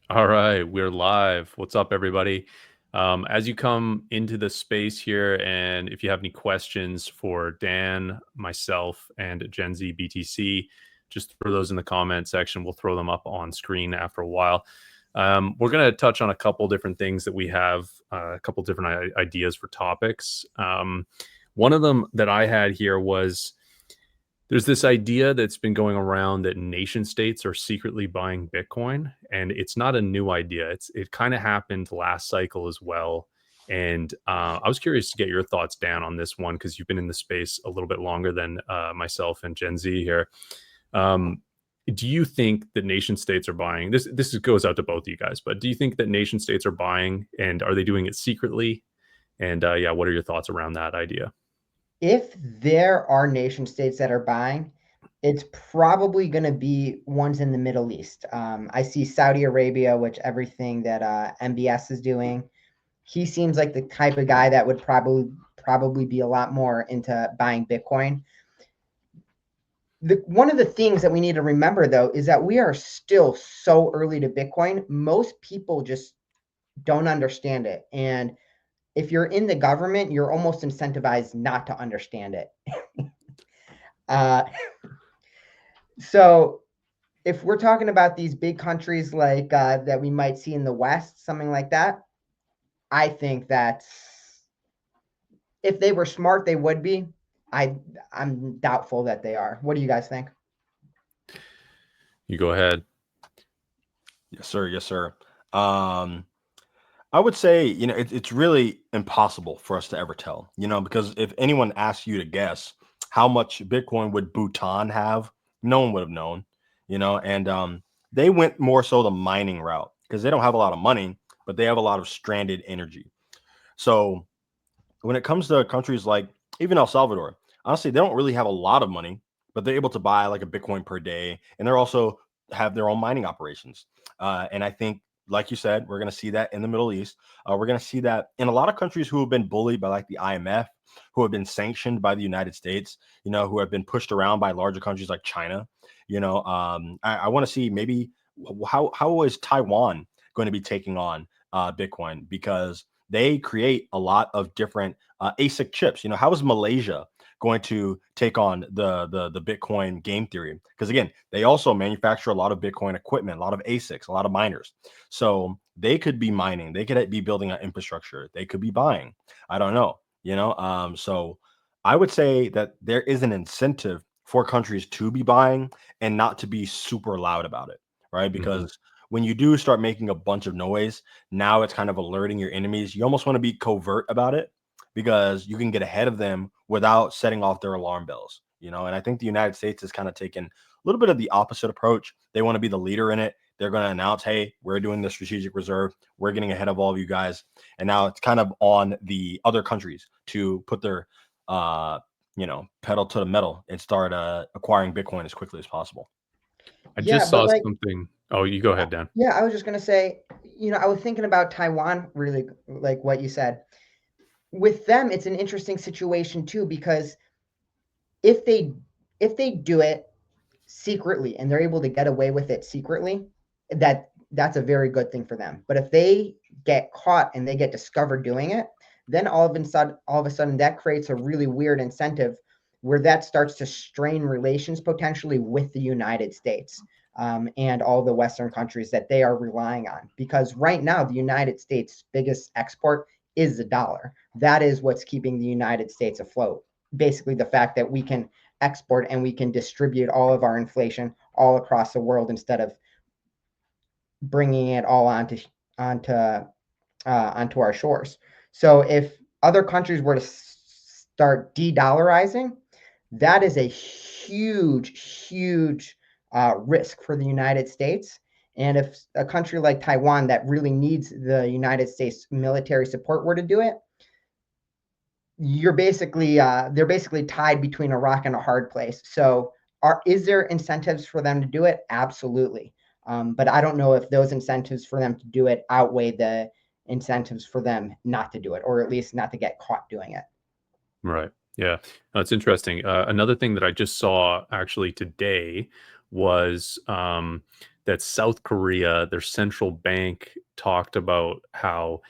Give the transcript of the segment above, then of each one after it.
All right, we're live. What's up, everybody? As you come into the space here, and if you have any questions for Dan, myself, and Gen Z BTC, just throw those in the comment section. We'll throw them up on screen after a while. We're going to touch on a couple different things that we have, a couple different ideas for topics. One of them that I had here was there's this idea that's been going around that nation states are secretly buying Bitcoin, and it's not a new idea. It kind of happened last cycle as well. And I was curious to get your thoughts, Dan, on this one because you've been in the space a little bit longer than myself and Gen Z here. Um, do you think that nation states are buying this? This goes out to both of you guys, but do you think that nation states are buying, and are they doing it secretly? And yeah, what are your thoughts around that idea? If there are nation states that are buying, it's probably going to be ones in the Middle East. I see Saudi Arabia, which everything that MBS is doing. He seems like the type of guy that would probably be a lot more into buying Bitcoin. One of the things that we need to remember though is that we are still so early to Bitcoin. Most people just don't understand it, and if you're in the government, you're almost incentivized not to understand it. uh, so if we're talking about these big countries like that we might see in the West, something like that, I think that if they were smart, they would be. I'm doubtful that they are. What do you guys think? You go ahead. Yes, sir. Yes, sir. Um, I would say, it's really impossible for us to ever tell, because if anyone asks you to guess how much Bitcoin would Bhutan have, no one would have known, and they went more so the mining route because they don't have a lot of money, but they have a lot of stranded energy. So when it comes to countries like even El Salvador, honestly, they don't really have a lot of money, but they're able to buy like a Bitcoin per day, and they're also have their own mining operations. And I think, like you said, we're going to see that in the Middle East. We're going to see that in a lot of countries who have been bullied by like the IMF, who have been sanctioned by the United States, who have been pushed around by larger countries like China. I want to see maybe how is Taiwan going to be taking on Bitcoin because they create a lot of different ASIC chips. How is Malaysia going to take on the Bitcoin game theory? Because again, they also manufacture a lot of Bitcoin equipment, a lot of ASICs, a lot of miners. So they could be mining, they could be building an infrastructure, they could be buying. I don't know. So I would say that there is an incentive for countries to be buying and not to be super loud about it, right? Mhm. Because when you do start making a bunch of noise, now it's kind of alerting your enemies. You almost want to be covert about it because you can get ahead of them without setting off their alarm bells, And I think the United States has kind of taken a little bit of the opposite approach. They want to be the leader in it. They're going to announce, hey, we're doing the strategic reserve. We're getting ahead of all of you guys. And now it's kind of on the other countries to put their, pedal to the metal and start acquiring Bitcoin as quickly as possible. I Yeah, just but saw like, something. Oh, you go ahead, Dan. yeah, I was just gonna say, I was thinking about Taiwan, really, like what you said. With them, it's an interesting situation too because if they if they do it secretly and they're able to get away with it secretly, that's a very good thing for them. But if they get caught and they get discovered doing it, then all of a sudden that creates a really weird incentive where that starts to strain relations potentially with the United States, and all the Western countries that they are relying on. Because right now, the United States' biggest export is the dollar. That is what's keeping the United States afloat. Basically, the fact that we can export and we can distribute all of our inflation all across the world instead of bringing it all onto our shores. So if other countries were to start de-dollarizing, that is a huge risk for the United States. And if a country like Taiwan that really needs the United States military support were to do it, they're basically tied between a rock and a hard place. So is there incentives for them to do it? Absolutely. But I don't know if those incentives for them to do it outweigh the incentives for them not to do it, or at least not to get caught doing it. Right. Yeah. That's interesting. Another thing that I just saw actually today was that South Korea, their central bank, talked about how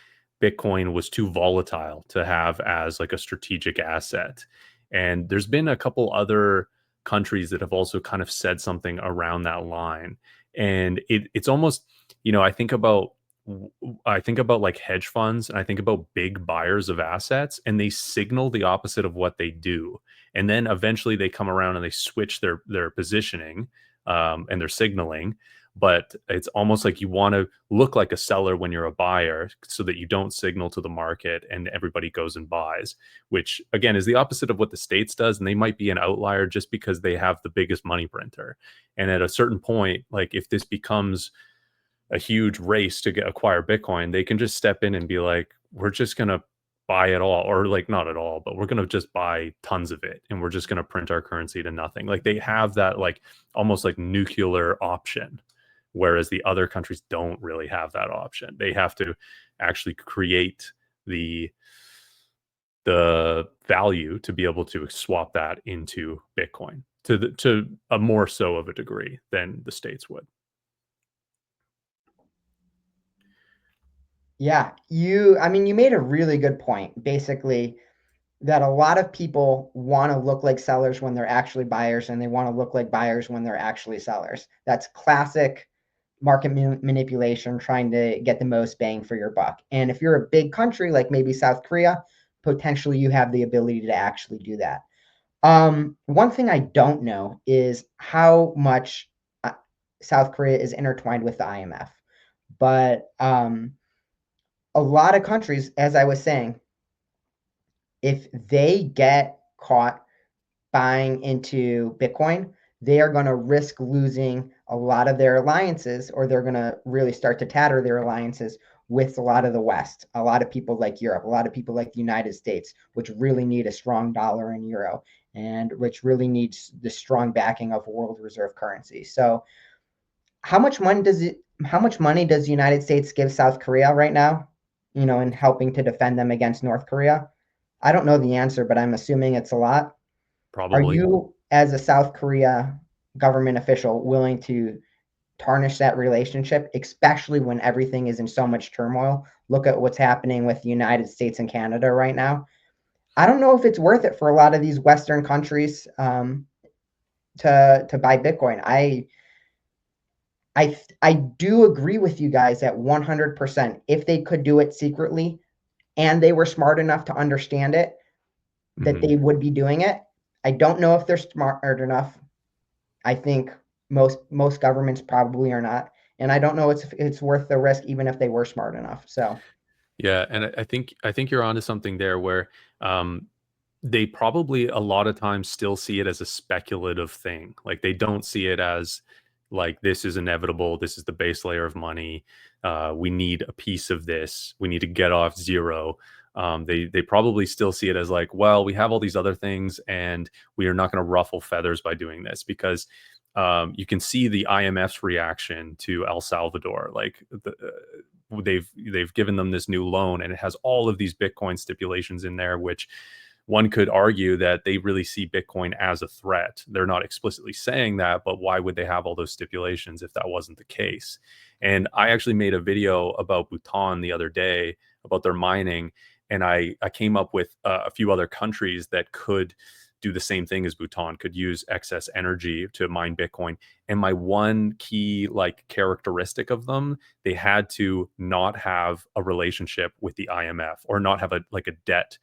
Bitcoin was too volatile to have as like a strategic asset. And there's been a couple other countries that have also kind of said something around that line. And it's almost, I think about like hedge funds, and I think about big buyers of assets, and they signal the opposite of what they do. And then eventually they come around and they switch their positioning, and their signaling. But it's almost like you want to look like a seller when you're a buyer so that you don't signal to the market and everybody goes and buys, which again is the opposite of what the States does. And they might be an outlier just because they have the biggest money printer. And at a certain point, like if this becomes a huge race to acquire Bitcoin, they can just step in and be like, we're just going to buy it all, or like not at all, but we're going to just buy tons of it. And we're just going to print our currency to nothing. Like they have that like almost like nuclear option, whereas the other countries don't really have that option. They have to actually create the value to be able to swap that into Bitcoin to a more so of a degree than the States would. Yeah, you made a really good point. Basically, that a lot of people want to look like sellers when they're actually buyers, and they want to look like buyers when they're actually sellers. That's classic market manipulation, trying to get the most bang for your buck. And if you're a big country like maybe South Korea, potentially you have the ability to actually do that. One thing I don't know is how much South Korea is intertwined with the IMF, but a lot of countries, as I was saying, if they get caught buying into Bitcoin, they are going to risk losing a lot of their alliances, or they're going to really start to tatter their alliances with a lot of the West, a lot of people like Europe, a lot of people like the United States, which really need a strong dollar and euro, and which really needs the strong backing of world reserve currency. So how much money does the United States give South Korea right now, in helping to defend them against North Korea? I don't know the answer, but I'm assuming it's a lot. Are Probably. you, as a South Korea government official, willing to tarnish that relationship, especially when everything is in so much turmoil? Look at what's happening with the United States and Canada right now. I don't know if it's worth it for a lot of these Western countries to buy Bitcoin. I do agree with you guys at 100%. If they could do it secretly and they were smart enough to understand it, that they would be doing it. I don't know if they're smart enough. I think most governments probably are not, and I don't know if it's worth the risk, even if they were smart enough. So Yeah, and I think you're onto something there where they probably a lot of times still see it as a speculative thing. Like they don't see it as like this is inevitable. This is the base layer of money. We need a piece of this. We need to get off zero. They probably still see it as like, well, we have all these other things, and we are not going to ruffle feathers by doing this because you can see the IMF's reaction to El Salvador. Like they've given them this new loan, and it has all of these Bitcoin stipulations in there, which one could argue that they really see Bitcoin as a threat. They're not explicitly saying that, but why would they have all those stipulations if that wasn't the case? And I actually made a video about Bhutan the other day about their mining, and I came up with a few other countries that could do the same thing as Bhutan, could use excess energy to mine Bitcoin. And my one key like characteristic of them, they had to not have a relationship with the IMF, or not have a debt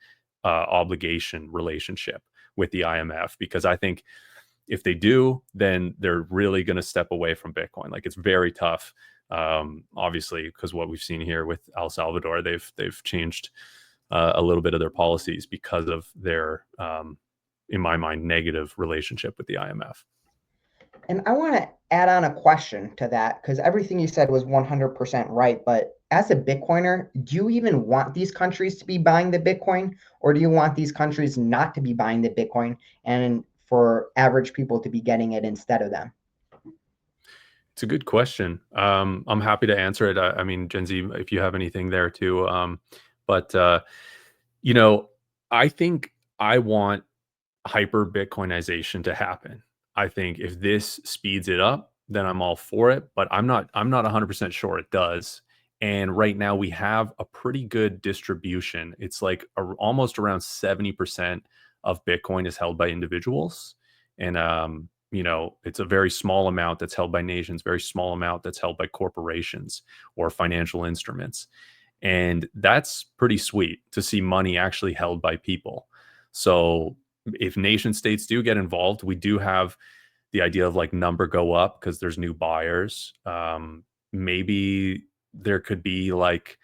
obligation relationship with the IMF, because I think if they do, then they're really going to step away from Bitcoin. Like it's very tough, obviously, because what we've seen here with El Salvador, they've changed a little bit of their policies because of their, in my mind, negative relationship with the IMF. And I want to add on a question to that, because everything you said was 100% right. But as a Bitcoiner, do you even want these countries to be buying the Bitcoin, or do you want these countries not to be buying the Bitcoin and for average people to be getting it instead of them? It's a good question. I'm happy to answer it. I mean, Gen Z, if you have anything there too. But I think I want hyper Bitcoinization to happen. I think if this speeds it up, then I'm all for it. But I'm not 100% sure it does. And right now we have a pretty good distribution. It's like almost around 70% of Bitcoin is held by individuals, and it's a very small amount that's held by nations, very small amount that's held by corporations or financial instruments. And that's pretty sweet to see money actually held by people. So if nation states do get involved, we do have the idea of like number go up because there's new buyers. Maybe there could be like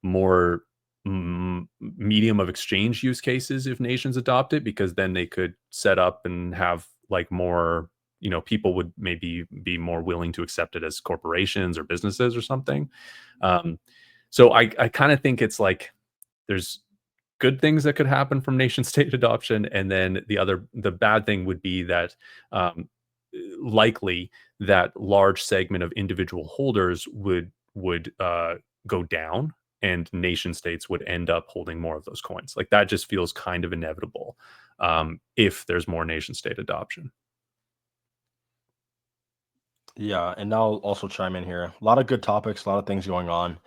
more medium of exchange use cases if nations adopt it, because then they could set up and have like more, people would maybe be more willing to accept it as corporations or businesses or something. So I kind of think it's like there's good things that could happen from nation state adoption, and then the bad thing would be that likely that large segment of individual holders would go down, and nation states would end up holding more of those coins. Like that just feels kind of inevitable if there's more nation state adoption. Yeah, and I'll also chime in here. A lot of good topics, a lot of things going on.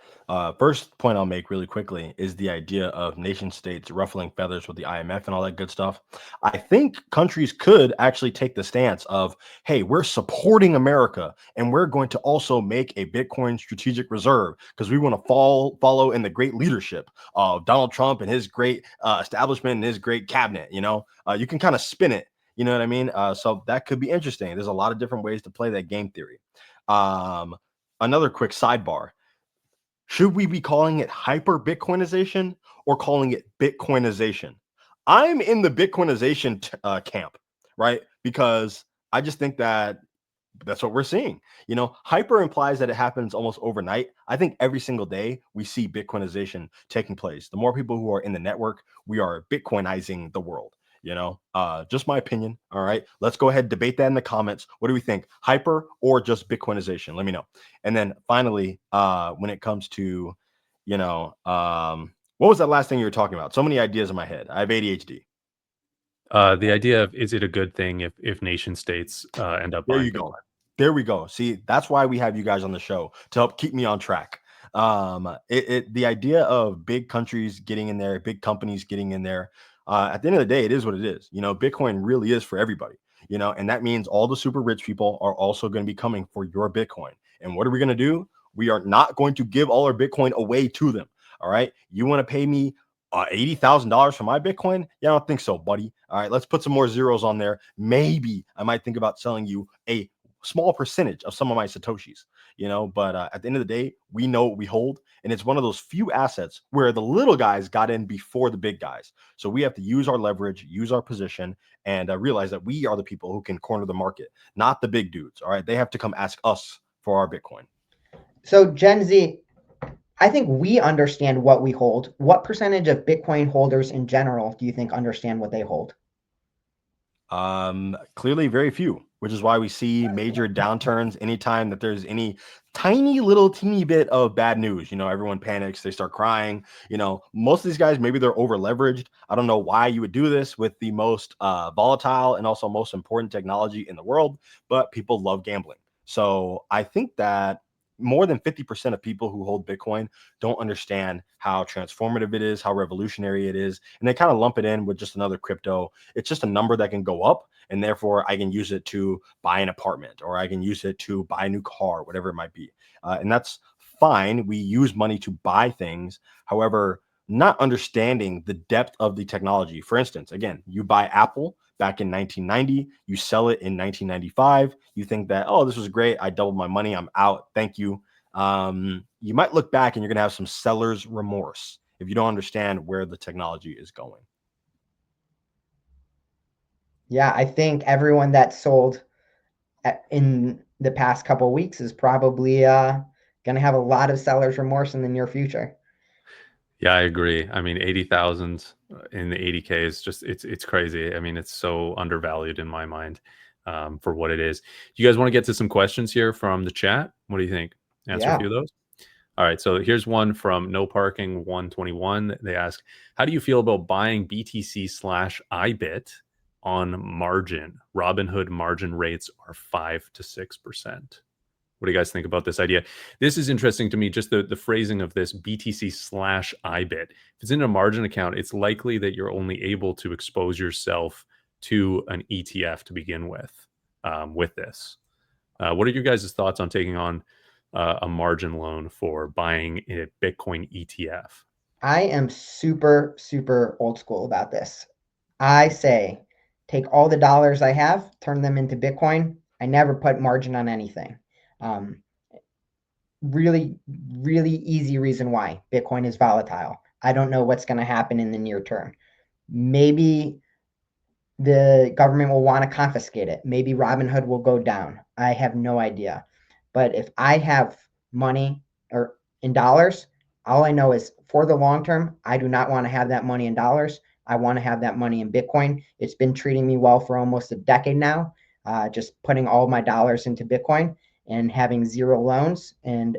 First point I'll make really quickly is the idea of nation states ruffling feathers with the IMF and all that good stuff. I think countries could actually take the stance of, hey, we're supporting America and we're going to also make a Bitcoin strategic reserve because we want to follow in the great leadership of Donald Trump and his great establishment and his great cabinet. You can kind of spin it. You know what I mean? So that could be interesting. There's a lot of different ways to play that game theory. Another quick sidebar. Should we be calling it hyper Bitcoinization or calling it Bitcoinization? I'm in the Bitcoinization camp, right? Because I just think that that's what we're seeing. Hyper implies that it happens almost overnight. I think every single day we see Bitcoinization taking place. The more people who are in the network, we are Bitcoinizing the world. Just my opinion. All right, let's go ahead and debate that in the comments. What do we think, hyper or just Bitcoinization? Let me know. And then finally, when it comes to what was that last thing you were talking about? So many ideas in my head. I have ADHD. The idea of, is it a good thing if nation states end up There buying you Bitcoin? go. There we go. See, that's why we have you guys on the show, to help keep me on track. The idea of big countries getting in there, big companies getting in there, at the end of the day, it is what it is. Bitcoin really is for everybody, and that means all the super rich people are also going to be coming for your Bitcoin. And what are we going to do? We are not going to give all our Bitcoin away to them. All right. You want to pay me $80,000 for my Bitcoin? Yeah, I don't think so, buddy. All right, let's put some more zeros on there. Maybe I might think about selling you a small percentage of some of my Satoshis, but at the end of the day, we know what we hold. And it's one of those few assets where the little guys got in before the big guys. So we have to use our leverage, use our position, and realize that we are the people who can corner the market, not the big dudes. All right, they have to come ask us for our Bitcoin. So Gen Z, I think we understand what we hold. What percentage of Bitcoin holders in general do you think understand what they hold? Clearly very few, which is why we see major downturns anytime that there's any teeny bit of bad news. Everyone panics, they start crying. Most of these guys, maybe they're over leveraged. I don't know why you would do this with the most volatile and also most important technology in the world, but people love gambling. So I think that more than 50% of people who hold Bitcoin don't understand how transformative it is, how revolutionary it is. And they kind of lump it in with just another crypto. It's just a number that can go up, and therefore I can use it to buy an apartment, or I can use it to buy a new car, whatever it might be. And that's fine. We use money to buy things. However, not understanding the depth of the technology. For instance, again, you buy Apple back in 1990, you sell it in 1995. You think that, oh, this was great. I doubled my money. I'm out. Thank you. You might look back and you're going to have some seller's remorse if you don't understand where the technology is going. Yeah, I think everyone that sold in the past couple of weeks is probably going to have a lot of seller's remorse in the near future. Yeah, I agree. I mean, 80,000 in the 80K is just, it's crazy. I mean, it's so undervalued in my mind for what it is. You guys want to get to some questions here from the chat? What do you think? Answer a few of those? All right, so here's one from No Parking 121. They ask, how do you feel about buying BTC/IBIT on margin. Robinhood margin rates are 5 to 6%. What do you guys think about this idea? This is interesting to me, just the phrasing of this BTC/IBIT. If it's in a margin account, it's likely that you're only able to expose yourself to an ETF to begin with this. What are your guys' thoughts on taking on a margin loan for buying a Bitcoin ETF? I am super, super old school about this. I say, take all the dollars I have, turn them into Bitcoin. I never put margin on anything. Um, really, really easy reason why Bitcoin is volatile. I don't know what's going to happen in the near term. Maybe the government will want to confiscate it. Maybe Robinhood will go down. I have no idea. But if I have money or in dollars, all I know is for the long term, I do not want to have that money in dollars. I want to have that money in Bitcoin. It's been treating me well for almost a decade now, just putting all my dollars into Bitcoin and having zero loans. And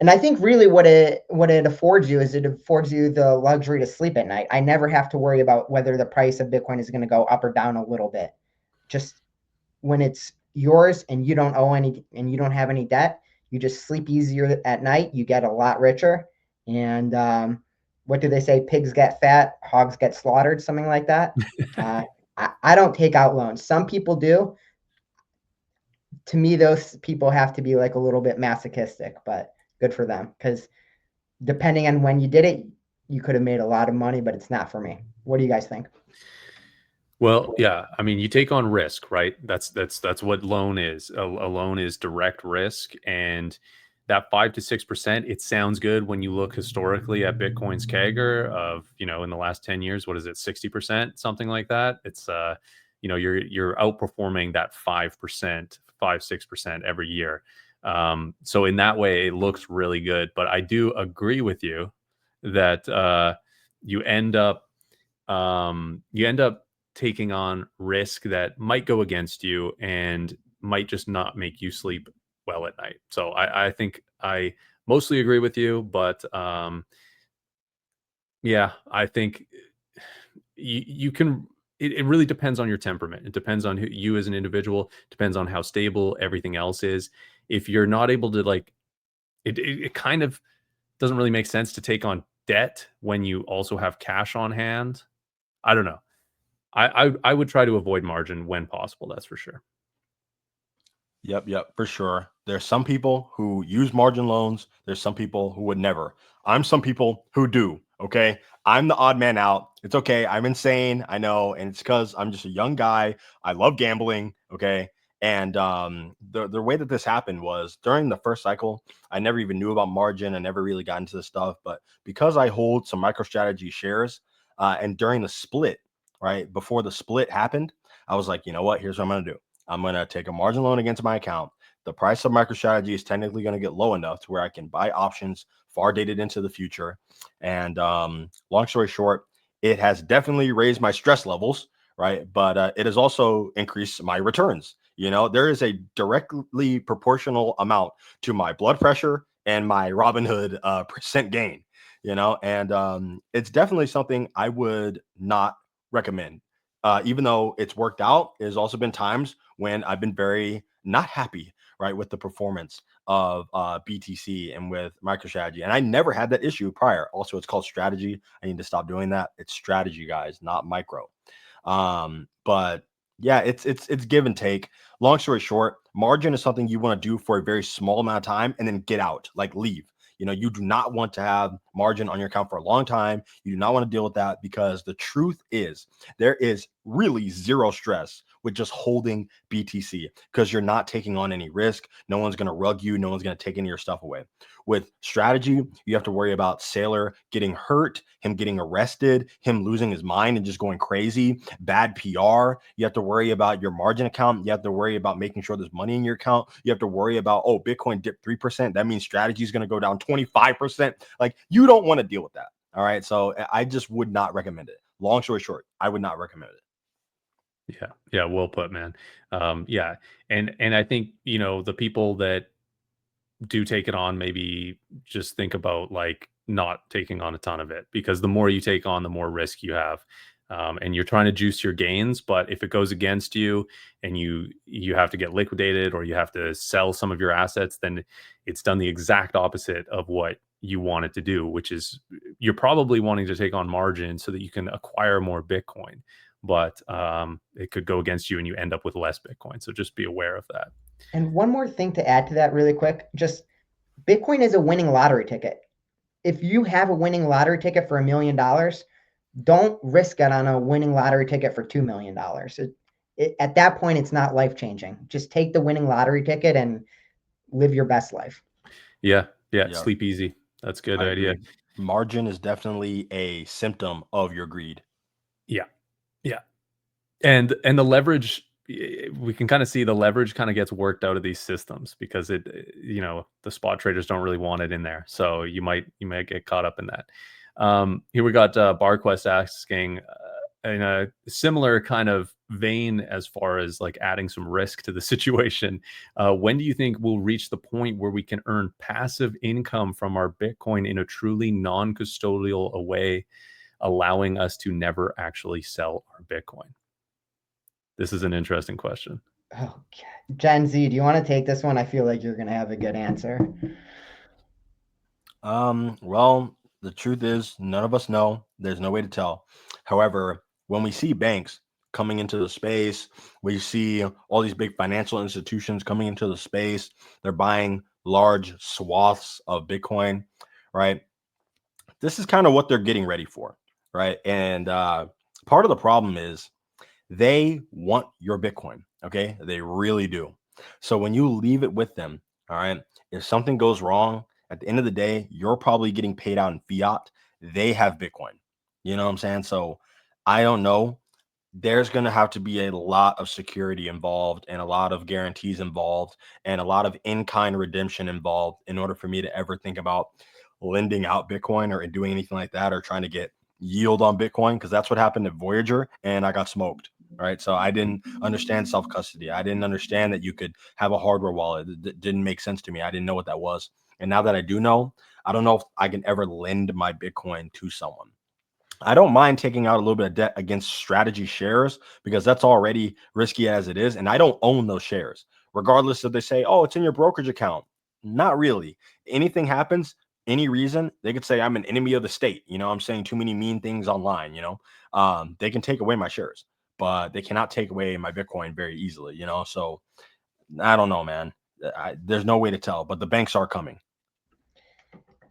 I think really what it affords you is it affords you the luxury to sleep at night. I never have to worry about whether the price of Bitcoin is going to go up or down a little bit. Just when it's yours and you don't owe any and you don't have any debt, you just sleep easier at night. You get a lot richer. And what do they say? Pigs get fat, hogs get slaughtered, something like that. I don't take out loans. Some people do. To me, those people have to be like a little bit masochistic, but good for them, because depending on when you did it, you could have made a lot of money, but it's not for me. What do you guys think? Well, yeah, I mean, you take on risk, right? That's what loan is. A loan is direct risk, and that 5 to 6%. It sounds good when you look historically at Bitcoin's CAGR of, in the last 10 years. What is it, 60%, something like that? It's you're outperforming that 5%, 5-6% every year. So in that way, it looks really good. But I do agree with you that you end up taking on risk that might go against you and might just not make you sleep well at night. So I think I mostly agree with you, but yeah, I think you can. It really depends on your temperament. It depends on you as an individual. Depends on how stable everything else is. If you're not able to it kind of doesn't really make sense to take on debt when you also have cash on hand. I don't know. I would try to avoid margin when possible. That's for sure. Yep, for sure. There's some people who use margin loans. There's some people who would never. I'm some people who do. Okay. I'm the odd man out. It's okay. I'm insane. I know. And it's because I'm just a young guy. I love gambling. Okay. And the way that this happened was during the first cycle, I never even knew about margin. I never really got into this stuff. But because I hold some MicroStrategy shares, and during the split, right before the split happened, I was like, you know what? Here's what I'm going to do. I'm going to take a margin loan against my account. The price of MicroStrategy is technically going to get low enough to where I can buy options far dated into the future. And long story short, it has definitely raised my stress levels, right? But it has also increased my returns. There is a directly proportional amount to my blood pressure and my Robinhood percent gain, and it's definitely something I would not recommend. Even though it's worked out, there's also been times when I've been very not happy, right, with the performance of BTC and with MicroStrategy. And I never had that issue prior. Also, it's called strategy. I need to stop doing that. It's strategy, guys, not micro. But yeah, it's give and take. Long story short, margin is something you want to do for a very small amount of time and then get out, like leave. You do not want to have margin on your account for a long time. You do not want to deal with that, because the truth is there is really zero stress with just holding BTC, because you're not taking on any risk. No one's going to rug you. No one's going to take any of your stuff away. With strategy, you have to worry about Saylor getting hurt, him getting arrested, him losing his mind and just going crazy, bad PR. You have to worry about your margin account. You have to worry about making sure there's money in your account. You have to worry about, oh, Bitcoin dipped 3%. That means strategy is going to go down 25%. Like, you don't want to deal with that. All right. So I just would not recommend it. Long story short, I would not recommend it. Yeah, well put, man. Yeah, and I think the people that do take it on, maybe just think about not taking on a ton of it, because the more you take on, the more risk you have. and you're trying to juice your gains. But if it goes against you and you have to get liquidated or you have to sell some of your assets, then it's done the exact opposite of what you want it to do, which is you're probably wanting to take on margin so that you can acquire more Bitcoin. But it could go against you and you end up with less Bitcoin. So just be aware of that. And one more thing to add to that really quick, just Bitcoin is a winning lottery ticket. If you have a winning lottery ticket for $1 million, don't risk it on a winning lottery ticket for $2 million. At that point, it's not life-changing. Just take the winning lottery ticket and live your best life. Yeah. Sleep easy. That's a good idea. Agree. Margin is definitely a symptom of your greed. Yeah. And the leverage, we can kind of see the leverage kind of gets worked out of these systems because the spot traders don't really want it in there. So you might get caught up in that. Here we got BarQuest asking in a similar kind of vein as far as like adding some risk to the situation. When do you think we'll reach the point where we can earn passive income from our Bitcoin in a truly non-custodial way, allowing us to never actually sell our Bitcoin? This is an interesting question. Okay. Gen Z, do you want to take this one? I feel like you're going to have a good answer. Well, the truth is none of us know. There's no way to tell. However, when we see banks coming into the space, we see all these big financial institutions coming into the space, they're buying large swaths of Bitcoin, right? This is kind of what they're getting ready for, right? And part of the problem is they want your Bitcoin. Okay. They really do. So when you leave it with them, all right, if something goes wrong, at the end of the day, you're probably getting paid out in fiat. They have Bitcoin. You know what I'm saying? So I don't know. There's going to have to be a lot of security involved and a lot of guarantees involved and a lot of in-kind redemption involved in order for me to ever think about lending out Bitcoin or doing anything like that or trying to get yield on Bitcoin, because that's what happened at Voyager and I got smoked. Right. So I didn't understand self-custody. I didn't understand that you could have a hardware wallet. It didn't make sense to me. I didn't know what that was. And now that I do know, I don't know if I can ever lend my Bitcoin to someone. I don't mind taking out a little bit of debt against strategy shares because that's already risky as it is. And I don't own those shares, regardless if they say, oh, it's in your brokerage account. Not really. Anything happens, any reason, they could say I'm an enemy of the state. I'm saying too many mean things online. They can take away my shares, but they cannot take away my Bitcoin very easily. So I don't know, man. There's no way to tell, but the banks are coming.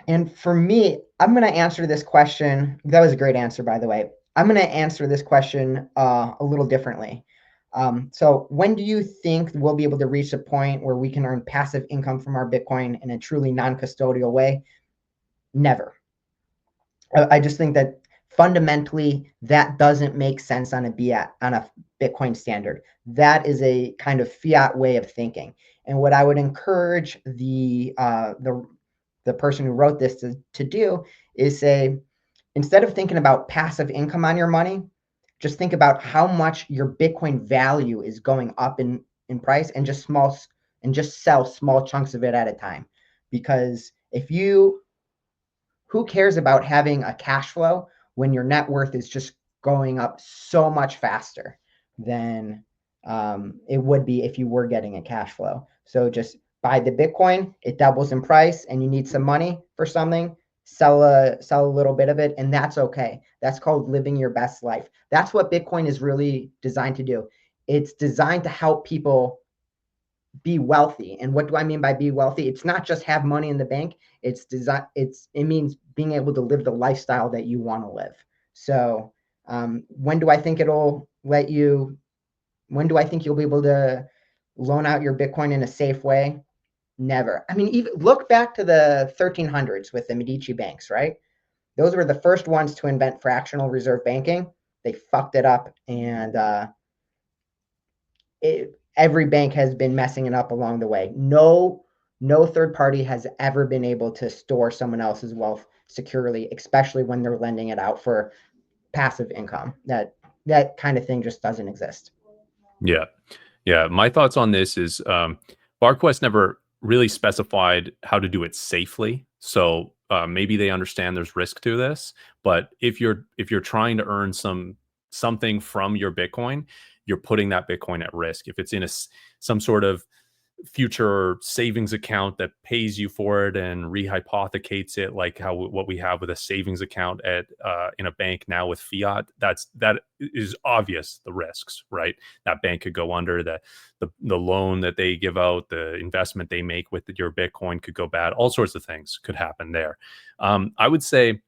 And for me, I'm going to answer this question. That was a great answer, by the way. I'm going to answer this question a little differently. So when do you think we'll be able to reach a point where we can earn passive income from our Bitcoin in a truly non-custodial way? Never. I just think that fundamentally that doesn't make sense on a Bitcoin standard. That is a kind of fiat way of thinking. And what I would encourage the person who wrote this to do is say, instead of thinking about passive income on your money, just think about how much your Bitcoin value is going up in price and just sell small chunks of it at a time. Because who cares about having a cash flow when your net worth is just going up so much faster than it would be if you were getting a cash flow? So just buy the Bitcoin, it doubles in price, and you need some money for something, sell a little bit of it, and that's okay. That's called living your best life. That's what Bitcoin is really designed to do. It's designed to help people be wealthy. And what do I mean by be wealthy? It's not just have money in the bank. It means being able to live the lifestyle that you want to live. So when do I think you'll be able to loan out your Bitcoin in a safe way? Never. I mean, even look back to the 1300s with the Medici banks, right? Those were the first ones to invent fractional reserve banking. They fucked it up, and every bank has been messing it up along the way. No third party has ever been able to store someone else's wealth securely, especially when they're lending it out for passive income. That kind of thing just doesn't exist. Yeah. My thoughts on this is BarQuest never really specified how to do it safely. So maybe they understand there's risk to this, but if you're trying to earn some something from your Bitcoin, you're putting that Bitcoin at risk. If it's in some sort of future savings account that pays you for it and rehypothecates it, like what we have with a savings account at in a bank now with fiat, that is obvious, the risks, right? That bank could go under, the loan that they give out, the investment they make with your Bitcoin could go bad. All sorts of things could happen there. I would say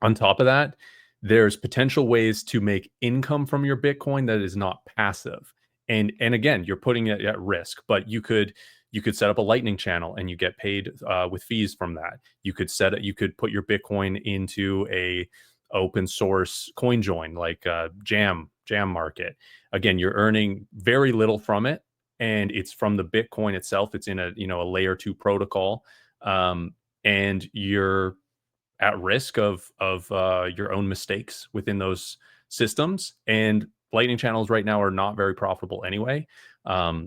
on top of that, there's potential ways to make income from your Bitcoin that is not passive. And again, you're putting it at risk, but you could set up a Lightning channel and you get paid with fees from that. You could put your Bitcoin into a open source coin join like Jam Market. Again, you're earning very little from it, and it's from the Bitcoin itself. It's in a layer 2 protocol, and you're at risk of your own mistakes within those systems. And Lightning channels right now are not very profitable anyway.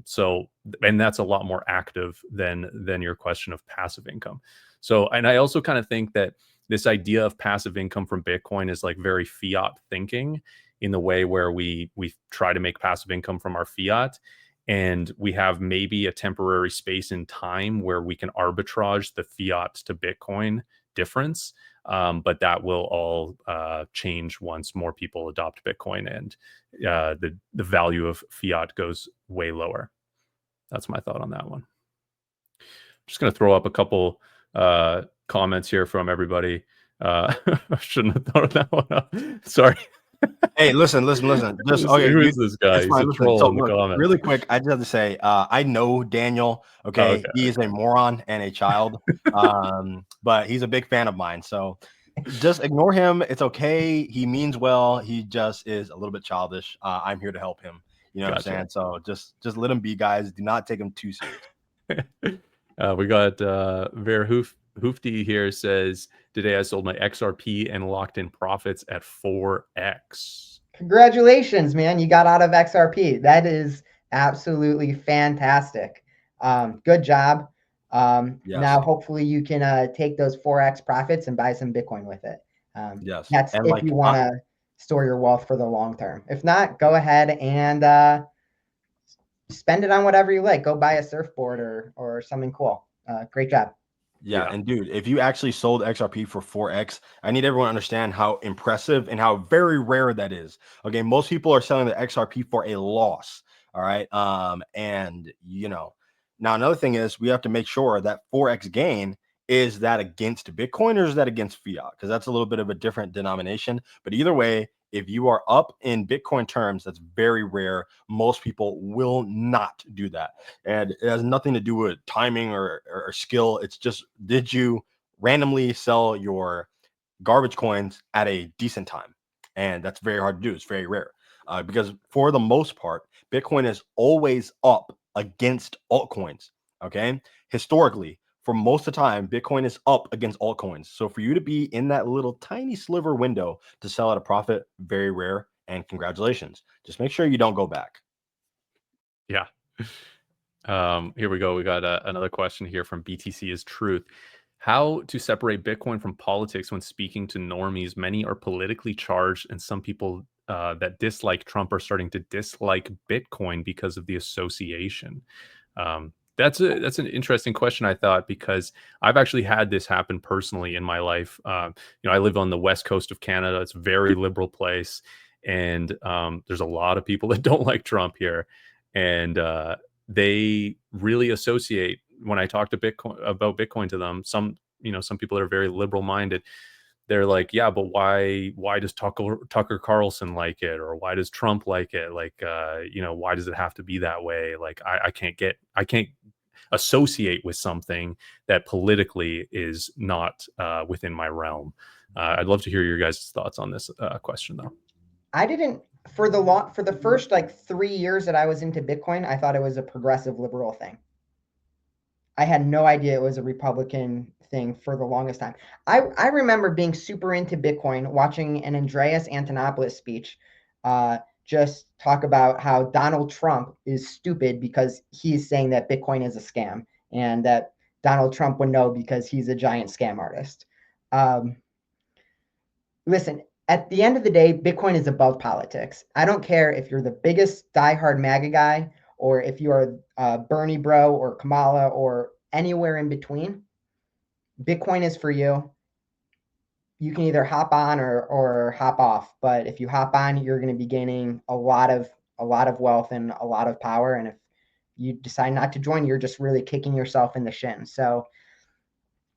So, and that's a lot more active than your question of passive income. So, and I also kind of think that this idea of passive income from Bitcoin is like very fiat thinking, in the way where we try to make passive income from our fiat, and we have maybe a temporary space in time where we can arbitrage the fiat to Bitcoin difference. But that will all change once more people adopt Bitcoin and the value of fiat goes way lower. That's my thought on that one. I'm just going to throw up a couple comments here from everybody. I shouldn't have thrown that one up. Sorry. Hey, listen. Just okay. Who is this guy? He's a troll in the comments. Really quick, I just have to say, I know Daniel. Okay, he is a moron and a child, but he's a big fan of mine. So just ignore him. It's okay. He means well. He just is a little bit childish. I'm here to help him. You know what I'm saying? So just let him be, guys. Do not take him too serious. We got Ver Hoofty here says, today I sold my XRP and locked in profits at 4x. Congratulations, man. You got out of XRP. That is absolutely fantastic. Good job. Yes. Now, hopefully you can take those 4x profits and buy some Bitcoin with it. Yes. That's and if you want to store your wealth for the long term. If not, go ahead and spend it on whatever you like. Go buy a surfboard or something cool. Great job. Yeah, and dude, if you actually sold XRP for 4x, I need everyone to understand how impressive and how very rare that is. Okay, most people are selling the XRP for a loss. All right. And now another thing is we have to make sure that 4x gain, is that against Bitcoin or is that against fiat? Because that's a little bit of a different denomination. But either way, if you are up in Bitcoin terms, that's very rare. Most people will not do that. And it has nothing to do with timing or skill. It's just, did you randomly sell your garbage coins at a decent time? And that's very hard to do. It's very rare because for the most part, Bitcoin is always up against altcoins. Okay. Historically, for most of the time, Bitcoin is up against altcoins. So for you to be in that little tiny sliver window to sell at a profit, very rare. And congratulations. Just make sure you don't go back. Yeah. Here we go. We got another question here from BTC is Truth. How to separate Bitcoin from politics when speaking to normies? Many are politically charged, and some people that dislike Trump are starting to dislike Bitcoin because of the association. That's an interesting question, I thought, because I've actually had this happen personally in my life. I live on the west coast of Canada. It's a very liberal place, and there's a lot of people that don't like Trump here, and they really associate. When I talk to Bitcoin to them, some people that are very liberal minded, they're like, yeah, but why does Tucker Carlson like it, or why does Trump like it? Like, why does it have to be that way? Like, I can't associate with something that politically is not within my realm. I'd love to hear your guys' thoughts on this question, though. I didn't for the first like 3 years that I was into Bitcoin, I thought it was a progressive liberal thing. I had no idea it was a Republican thing for the longest time. I remember being super into Bitcoin, watching an Andreas Antonopoulos speech, just talk about how Donald Trump is stupid because he's saying that Bitcoin is a scam, and that Donald Trump would know because he's a giant scam artist. Listen, at the end of the day, Bitcoin is above politics. I don't care if you're the biggest diehard MAGA guy or if you're Bernie bro or Kamala or anywhere in between. Bitcoin is for you. You can either hop on or hop off. But if you hop on, you're going to be gaining a lot of wealth and a lot of power. And if you decide not to join, you're just really kicking yourself in the shin. So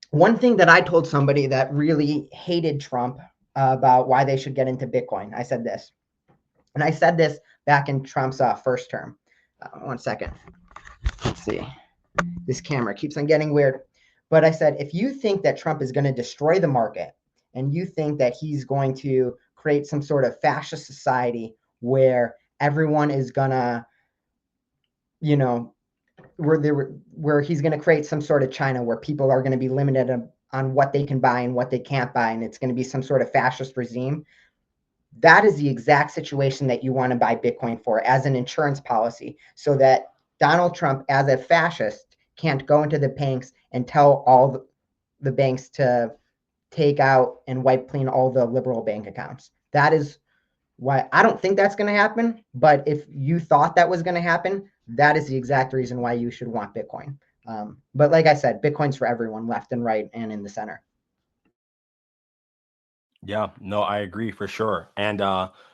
one thing that I told somebody that really hated Trump about why they should get into Bitcoin, I said this, and I said this back in Trump's first term. 1 second. Let's see. This camera keeps on getting weird. But I said, if you think that Trump is going to destroy the market and you think that he's going to create some sort of fascist society where everyone is going to, you know, where he's going to create some sort of China where people are going to be limited on what they can buy and what they can't buy, and it's going to be some sort of fascist regime, that is the exact situation that you want to buy Bitcoin for as an insurance policy, so that Donald Trump, as a fascist, can't go into the banks and tell all the banks to take out and wipe clean all the liberal bank accounts. That is why I don't think that's going to happen. But if you thought that was going to happen, that is the exact reason why you should want Bitcoin. But like I said, Bitcoin's for everyone, left and right and in the center. Yeah, no, I agree for sure. And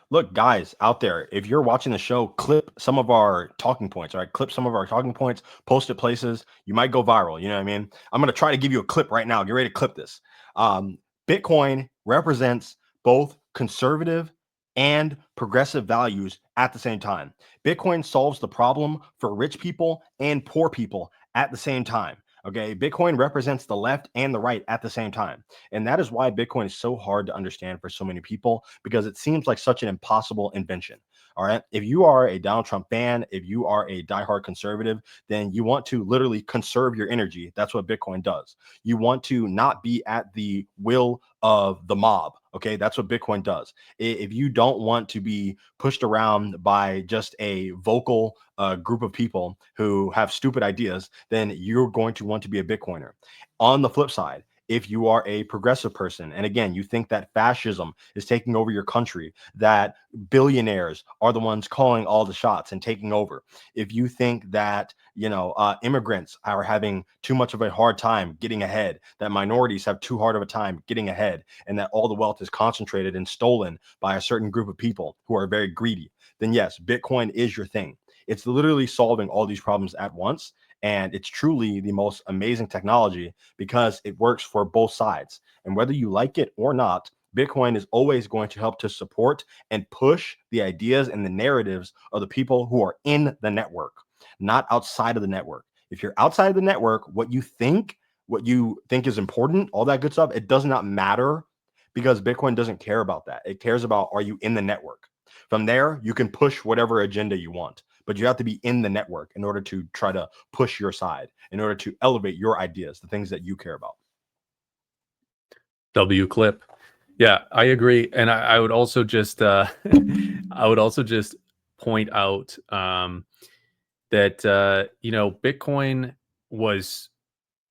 look, guys out there, if you're watching the show, clip some of our talking points, all right? Clip some of our talking points, post it places. You might go viral. You know what I mean? I'm going to try to give you a clip right now. Get ready to clip this. Bitcoin represents both conservative and progressive values at the same time. Bitcoin solves the problem for rich people and poor people at the same time. Okay, Bitcoin represents the left and the right at the same time. And that is why Bitcoin is so hard to understand for so many people, because it seems like such an impossible invention. All right. If you are a Donald Trump fan, if you are a diehard conservative, then you want to literally conserve your energy. That's what Bitcoin does. You want to not be at the will of the mob. Okay. That's what Bitcoin does. If you don't want to be pushed around by just a vocal group of people who have stupid ideas, then you're going to want to be a Bitcoiner. On the flip side, if you are a progressive person, and again, you think that fascism is taking over your country, that billionaires are the ones calling all the shots and taking over, if you think that, immigrants are having too much of a hard time getting ahead, that minorities have too hard of a time getting ahead, and that all the wealth is concentrated and stolen by a certain group of people who are very greedy, then yes, Bitcoin is your thing. It's literally solving all these problems at once. And it's truly the most amazing technology because it works for both sides. And whether you like it or not, Bitcoin is always going to help to support and push the ideas and the narratives of the people who are in the network, not outside of the network. If you're outside of the network, what you think is important, all that good stuff, it does not matter, because Bitcoin doesn't care about that. It cares about, are you in the network? From there, you can push whatever agenda you want, but you have to be in the network in order to try to push your side, in order to elevate your ideas, the things that you care about. W clip. Yeah, I agree. And I would also just point out that Bitcoin was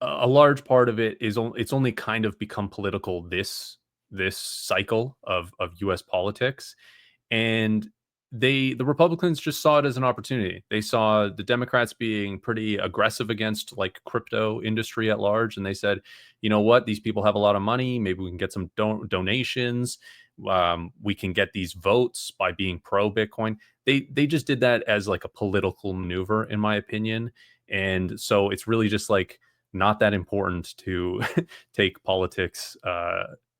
a large part of it is it's only kind of become political this cycle of US politics. And the Republicans just saw it as an opportunity. They saw the Democrats being pretty aggressive against like crypto industry at large, and they said, you know what, these people have a lot of money. Maybe we can get some donations. We can get these votes by being pro Bitcoin. They just did that as like a political maneuver, in my opinion. And so it's really just like not that important to take politics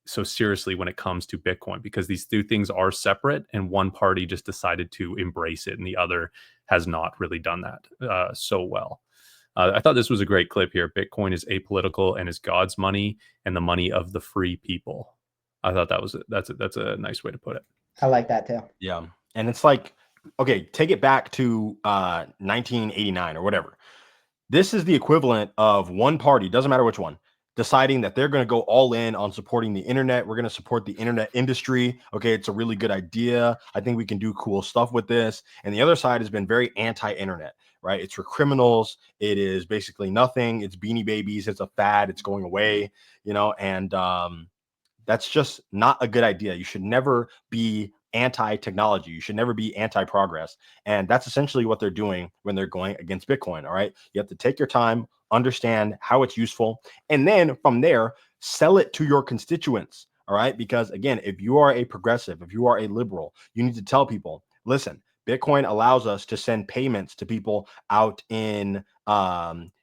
so seriously when it comes to Bitcoin, because these two things are separate and one party just decided to embrace it and the other has not really done that so well. I thought this was a great clip here. Bitcoin is apolitical and is God's money and the money of the free people. I thought that's a nice way to put it. I like that too. Yeah. And it's like, okay, take it back to 1989 or whatever. This is the equivalent of one party, doesn't matter which one, deciding that they're going to go all in on supporting the internet. We're going to support the internet industry. Okay, it's a really good idea. I think we can do cool stuff with this. And the other side has been very anti-internet, right? It's for criminals. It is basically nothing. It's Beanie Babies. It's a fad. It's going away, and That's just not a good idea. You should never be anti-technology. You should never be anti-progress. And that's essentially what they're doing when they're going against Bitcoin. All right. You have to take your time, understand how it's useful, and then from there, sell it to your constituents. All right. Because again, if you are a progressive, if you are a liberal, you need to tell people, listen, Bitcoin allows us to send payments to people out in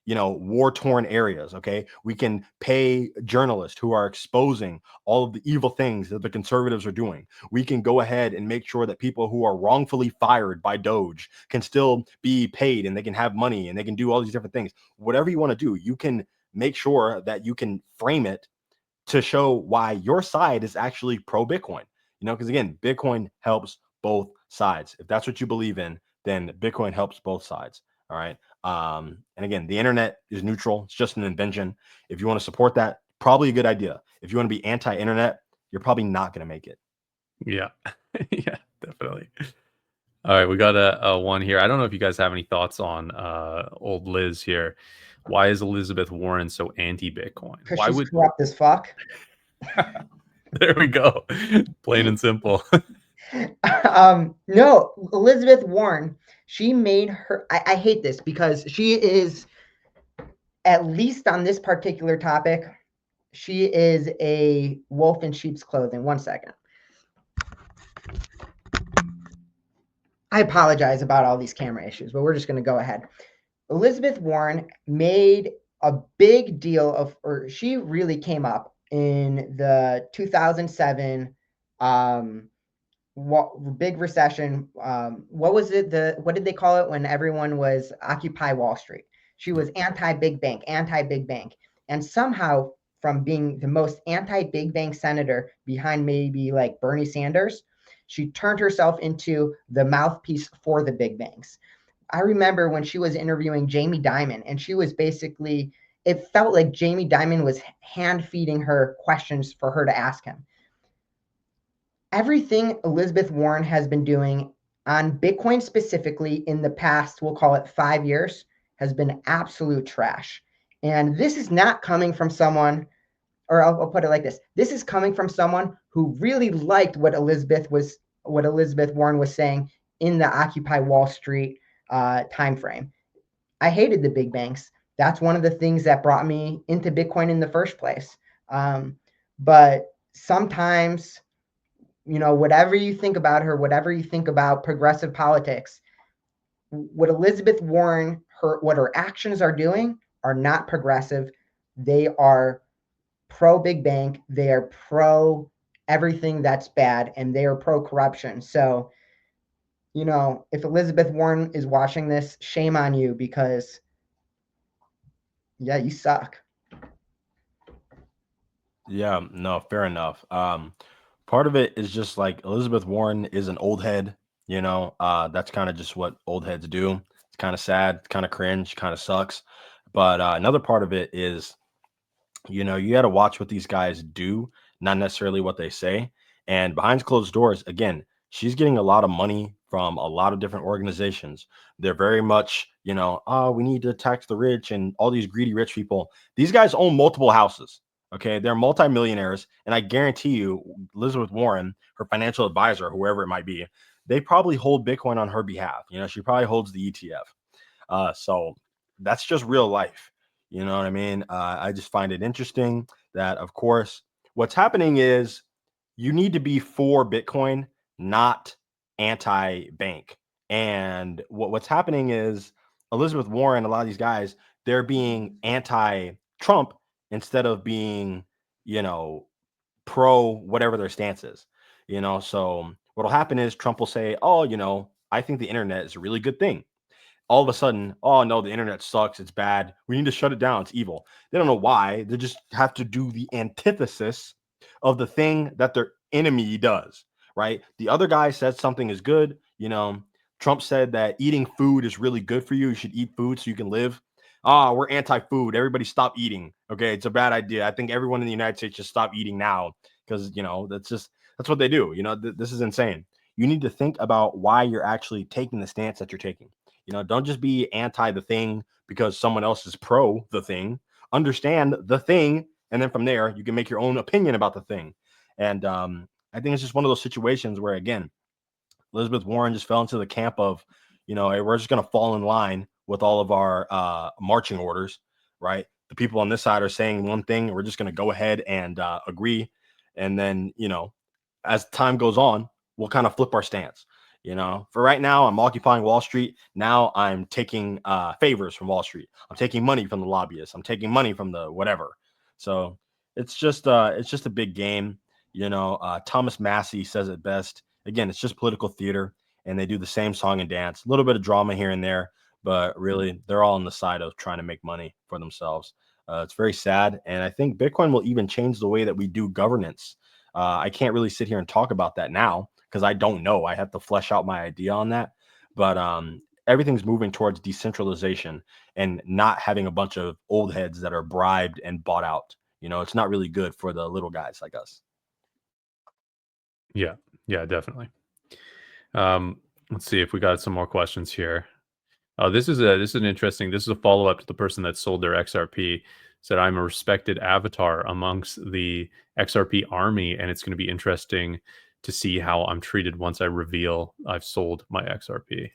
war-torn areas. Okay, we can pay journalists who are exposing all of the evil things that the conservatives are doing. We can go ahead and make sure that people who are wrongfully fired by Doge can still be paid, and they can have money, and they can do all these different things. Whatever you want to do, you can make sure that you can frame it to show why your side is actually pro Bitcoin. Because again, Bitcoin helps both sides. If that's what you believe in, then Bitcoin helps both sides. All right. And again, the internet is neutral. It's just an invention. If you want to support that, probably a good idea. If you want to be anti-internet, you're probably not going to make it. Yeah. Yeah, definitely. All right, we got a one here. I don't know if you guys have any thoughts on old Liz here. Why is Elizabeth Warren so anti-Bitcoin? Because Why she's would corrupt as fuck. There we go. Plain and simple. No, Elizabeth Warren, she made her. I hate this because she is, at least on this particular topic, she is a wolf in sheep's clothing. 1 second. I apologize about all these camera issues, but we're just going to go ahead. Elizabeth Warren made a big deal of, or she really came up in the 2007 big recession. What was it? What did they call it when everyone was Occupy Wall Street? She was anti-big bank, and somehow from being the most anti-big bank senator behind maybe like Bernie Sanders, she turned herself into the mouthpiece for the big banks. I remember when she was interviewing Jamie Dimon, and she was basically, it felt like Jamie Dimon was hand feeding her questions for her to ask him. Everything Elizabeth Warren has been doing on Bitcoin specifically in the past, we'll call it 5 years, has been absolute trash. And this is not coming from someone, or I'll put it like this. This is coming from someone who really liked what Elizabeth Warren was saying in the Occupy Wall Street time frame. I hated the big banks. That's one of the things that brought me into Bitcoin in the first place. But sometimes, whatever you think about her, whatever you think about progressive politics, what Elizabeth Warren, what her actions are doing are not progressive. They are pro big bank. They are pro everything that's bad, and they are pro corruption. So, if Elizabeth Warren is watching this, shame on you, because yeah, you suck. Yeah, no, fair enough. Part of it is just like Elizabeth Warren is an old head, that's kind of just what old heads do. It's kind of sad, kind of cringe, kind of sucks. But another part of it is, you got to watch what these guys do, not necessarily what they say. And behind closed doors, again, she's getting a lot of money from a lot of different organizations. They're very much, oh, we need to tax the rich and all these greedy rich people. These guys own multiple houses. Okay. They're multimillionaires. And I guarantee you, Elizabeth Warren, her financial advisor, whoever it might be, they probably hold Bitcoin on her behalf. She probably holds the ETF. So that's just real life. You know what I mean? I just find it interesting that, of course, what's happening is you need to be for Bitcoin, not anti-bank. And what's happening is Elizabeth Warren, a lot of these guys, they're being anti-Trump instead of being, pro whatever their stance is. So what'll happen is Trump will say, oh, I think the internet is a really good thing. All of a sudden, oh no, the internet sucks, it's bad, we need to shut it down, it's evil. They don't know why. They just have to do the antithesis of the thing that their enemy does, right? The other guy said something is good. Trump said that eating food is really good for you. You should eat food so you can live. We're anti-food, everybody stop eating. Okay, it's a bad idea. I think everyone in the United States should stop eating now, because that's what they do. This is insane. You need to think about why you're actually taking the stance that you're taking. Don't just be anti the thing because someone else is pro the thing. Understand the thing and then from there you can make your own opinion about the thing. And I think it's just one of those situations where, again, Elizabeth Warren just fell into the camp of, you know, hey, we're just going to fall in line with all of our marching orders, right? The people on this side are saying one thing, we're just going to go ahead and agree. And then, you know, as time goes on, we'll kind of flip our stance. You know, for right now, I'm occupying Wall Street. Now I'm taking favors from Wall Street. I'm taking money from the lobbyists. I'm taking money from the whatever. So it's just a big game. You know, Thomas Massey says it best. Again, it's just political theater, and they do the same song and dance. A little bit of drama here and there, but really, they're all on the side of trying to make money for themselves. It's very sad, and I think Bitcoin will even change the way that we do governance. I can't really sit here and talk about that now because I don't know. I have to flesh out my idea on that. But everything's moving towards decentralization and not having a bunch of old heads that are bribed and bought out. You know, it's not really good for the little guys like us. Yeah, definitely. Let's see if we got some more questions here. Oh, this is an interesting. This is a follow up to the person that sold their XRP. Said I'm a respected avatar amongst the XRP army, and it's going to be interesting to see how I'm treated once I reveal I've sold my XRP.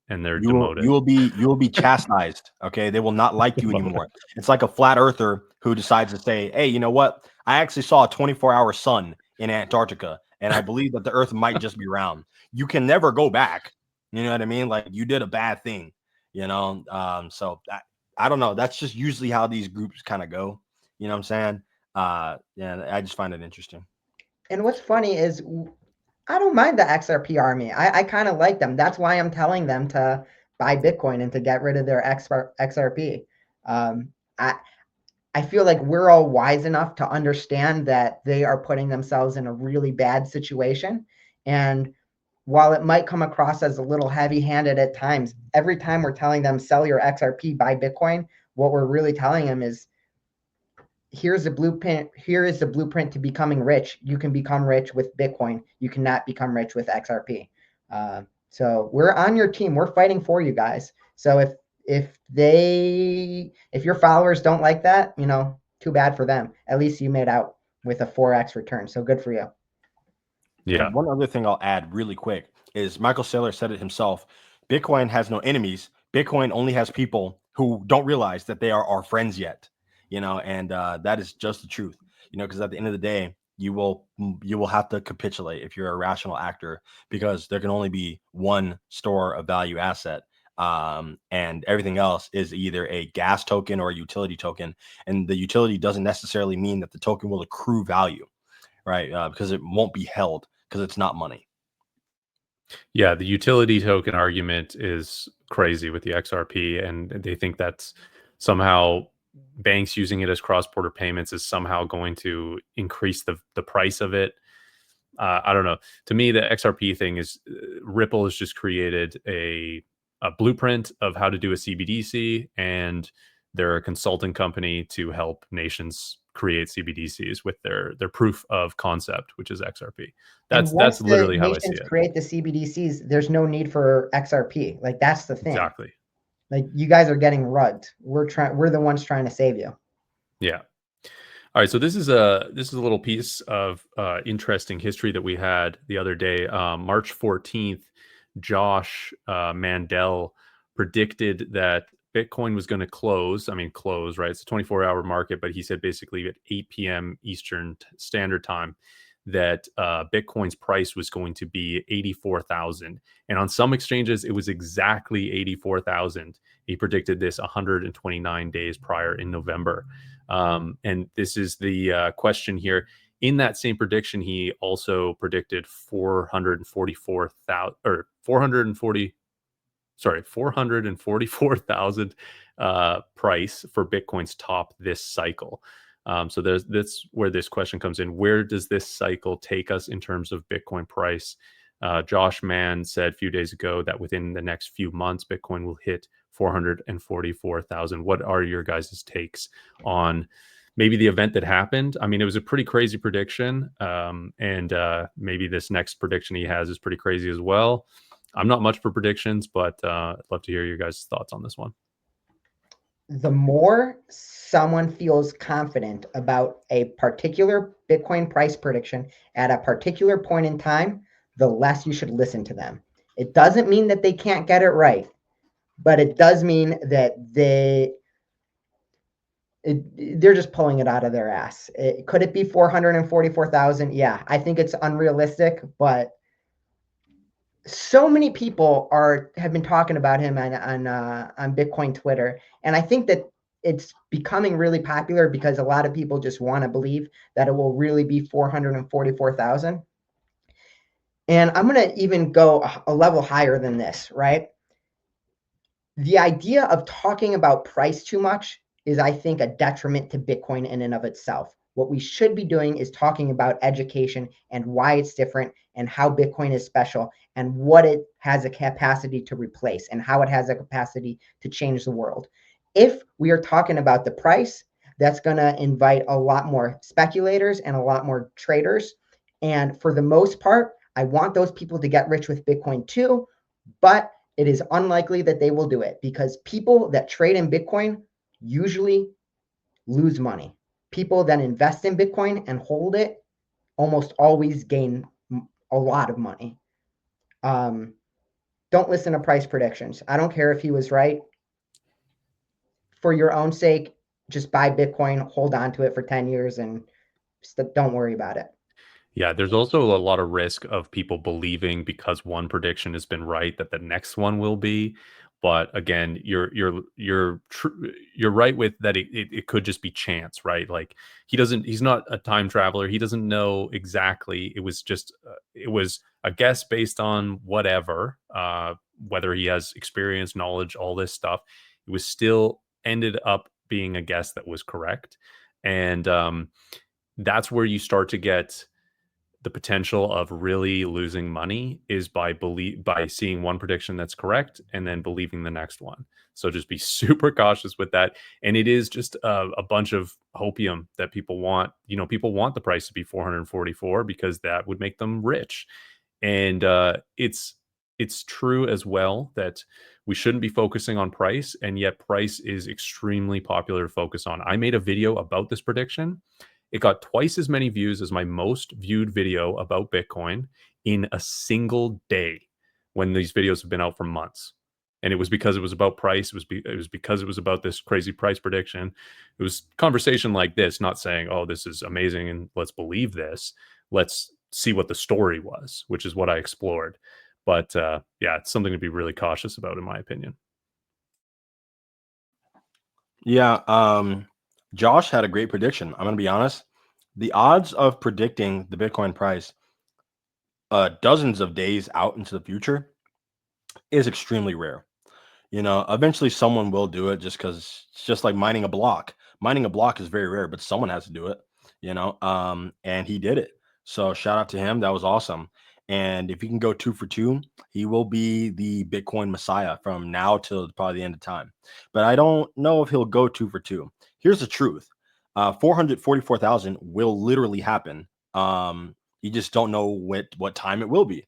And they're demoted. You will be chastised. Okay, they will not like you anymore. It's like a flat earther who decides to say, "Hey, you know what? I actually saw a 24-hour sun in Antarctica, and I believe that the Earth might just be round." You can never go back. You know what I mean? Like, you did a bad thing. You know, so I don't know. That's just usually how these groups kind of go. You know what I'm saying? Yeah, I just find it interesting. And what's funny is I don't mind the XRP army. I kind of like them. That's why I'm telling them to buy Bitcoin and to get rid of their XRP. I feel like we're all wise enough to understand that they are putting themselves in a really bad situation. And while it might come across as a little heavy-handed at times, every time we're telling them sell your XRP, buy Bitcoin, what we're really telling them is, here's the blueprint. Here is the blueprint to becoming rich. You can become rich with Bitcoin. You cannot become rich with XRP. So we're on your team. We're fighting for you guys. So if your followers don't like that, you know, too bad for them. At least you made out with a 4x return. So good for you. Yeah. And one other thing I'll add really quick is Michael Saylor said it himself. Bitcoin has no enemies. Bitcoin only has people who don't realize that they are our friends yet. You know, and that is just the truth. You know, because at the end of the day, you will have to capitulate if you're a rational actor, because there can only be one store of value asset. And everything else is either a gas token or a utility token. And the utility doesn't necessarily mean that the token will accrue value, right? Because it won't be held because it's not money. Yeah, the utility token argument is crazy with the XRP, and they think that's somehow banks using it as cross-border payments is somehow going to increase the price of it. I don't know. To me, the XRP thing is Ripple has just created a blueprint of how to do a CBDC, and they're a consulting company to help nations create CBDCs with their proof of concept, which is XRP. That's literally how I see it. Create the CBDCs, there's no need for XRP. Like, that's the thing. Exactly. Like, you guys are getting rugged. We're the ones trying to save you. Yeah. All right, so this is a little piece of interesting history that we had the other day. March 14th, Josh Mandel predicted that Bitcoin was going to close. I mean, close, right? It's a 24-hour market, but he said basically at 8 p.m. Eastern Standard Time that Bitcoin's price was going to be 84,000. And on some exchanges, it was exactly 84,000. He predicted this 129 days prior in November. And this is the question here. In that same prediction, he also predicted 444,000 price for Bitcoin's top this cycle. So that's where this question comes in. Where does this cycle take us in terms of Bitcoin price? Josh Mann said a few days ago that within the next few months, Bitcoin will hit 444,000. What are your guys' takes on maybe the event that happened? I mean, it was a pretty crazy prediction. And maybe this next prediction he has is pretty crazy as well. I'm not much for predictions, but I'd love to hear your guys' thoughts on this one. the more someone feels confident about a particular Bitcoin price prediction at a particular point in time, the less you should listen to them. It doesn't mean that they can't get it right, but it does mean that they're just pulling it out of their ass. Could it be 444,000? Yeah, I think it's unrealistic, but so many people have been talking about him on Bitcoin Twitter, and I think that it's becoming really popular because a lot of people just want to believe that it will really be 444,000. And I'm going to even go a level higher than this, right? The idea of talking about price too much is, I think, a detriment to Bitcoin in and of itself. What we should be doing is talking about education and why it's different and how Bitcoin is special and what it has a capacity to replace and how it has a capacity to change the world. If we are talking about the price, that's going to invite a lot more speculators and a lot more traders. And for the most part, I want those people to get rich with Bitcoin too, but it is unlikely that they will do it because people that trade in Bitcoin usually lose money. People that invest in Bitcoin and hold it almost always gain a lot of money. Don't listen to price predictions. I don't care if he was right. For your own sake, just buy Bitcoin, hold on to it for 10 years, and don't worry about it. Yeah, there's also a lot of risk of people believing because one prediction has been right that the next one will be. But again, you're right with that. It could just be chance, right? Like he's not a time traveler. He doesn't know exactly. It was just it was a guess based on whatever, whether he has experience, knowledge, all this stuff. It was still ended up being a guess that was correct, and that's where you start to get the potential of really losing money is by seeing one prediction that's correct and then believing the next one. So just be super cautious with that. And it is just a bunch of hopium that people want. People want the price to be 444 because that would make them rich. And it's true as well that we shouldn't be focusing on price, and yet price is extremely popular to focus on. I made a video about this prediction. It got twice as many views as my most viewed video about Bitcoin in a single day when these videos have been out for months. And it was because it was about price. It was because it was about this crazy price prediction. It was conversation like this, not saying, "Oh, this is amazing and let's believe this." Let's see what the story was, which is what I explored. But yeah, it's something to be really cautious about, in my opinion. Yeah, Josh had a great prediction. I'm gonna be honest. The odds of predicting the Bitcoin price dozens of days out into the future is extremely rare. Eventually someone will do it just because it's just like mining a block. Mining a block is very rare, but someone has to do it, and he did it. So shout out to him. That was awesome. And if he can go 2 for 2, he will be the Bitcoin Messiah from now till probably the end of time. But I don't know if he'll go 2 for 2. Here's the truth. 444,000 will literally happen. You just don't know what time it will be,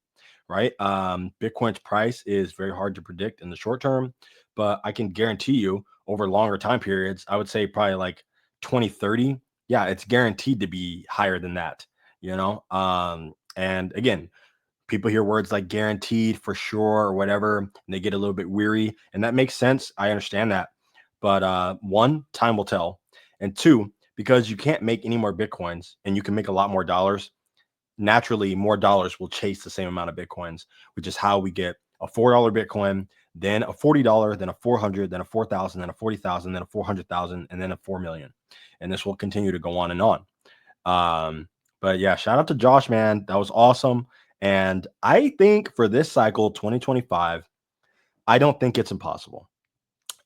right? Bitcoin's price is very hard to predict in the short term, but I can guarantee you over longer time periods, I would say probably like 2030. Yeah, it's guaranteed to be higher than that, and again, people hear words like guaranteed, for sure, or whatever, and they get a little bit weary, and that makes sense. I understand that. But one, time will tell. And two, because you can't make any more Bitcoins and you can make a lot more dollars, naturally more dollars will chase the same amount of Bitcoins, which is how we get a $4 Bitcoin, then a $40, then a 400, then a 4,000, then a 40,000, then a 400,000, and then a 4 million. And this will continue to go on and on. But yeah, shout out to Josh, man. That was awesome. And I think for this cycle, 2025, I don't think it's impossible.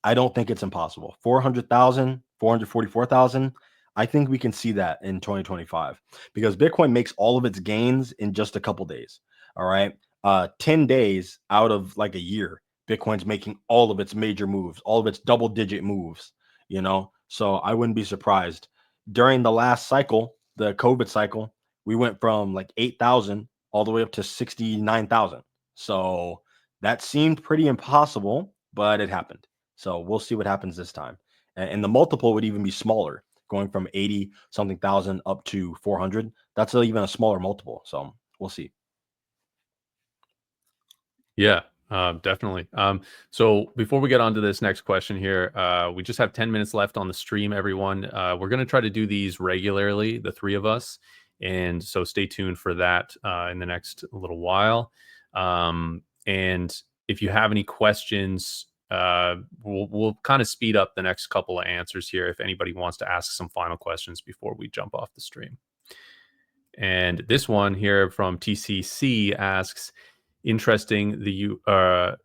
I don't think it's impossible. 400,000, 444,000. I think we can see that in 2025 because Bitcoin makes all of its gains in just a couple days. All right. 10 days out of like a year, Bitcoin's making all of its major moves, all of its double digit moves, So I wouldn't be surprised. During the last cycle, the COVID cycle, we went from like 8,000 all the way up to 69,000. So that seemed pretty impossible, but it happened. So we'll see what happens this time. And the multiple would even be smaller, going from 80 something thousand up to 400. That's even a smaller multiple. So we'll see. Yeah, definitely. So before we get on to this next question here, we just have 10 minutes left on the stream, everyone. We're going to try to do these regularly, the three of us. And so stay tuned for that in the next little while. And if you have any questions, we'll kind of speed up the next couple of answers here if anybody wants to ask some final questions before we jump off the stream. And this one here from TCC asks, interesting, the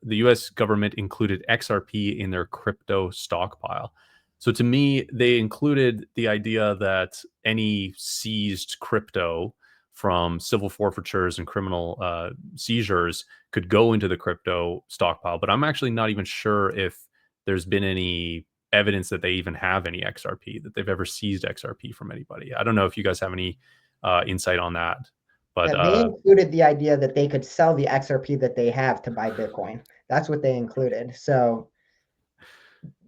U.S. government included XRP in their crypto stockpile. So to me, they included the idea that any seized crypto from civil forfeitures and criminal seizures could go into the crypto stockpile. But I'm actually not even sure if there's been any evidence that they even have any XRP, that they've ever seized XRP from anybody. I don't know if you guys have any insight on that. But yeah, they included the idea that they could sell the XRP that they have to buy Bitcoin. That's what they included. So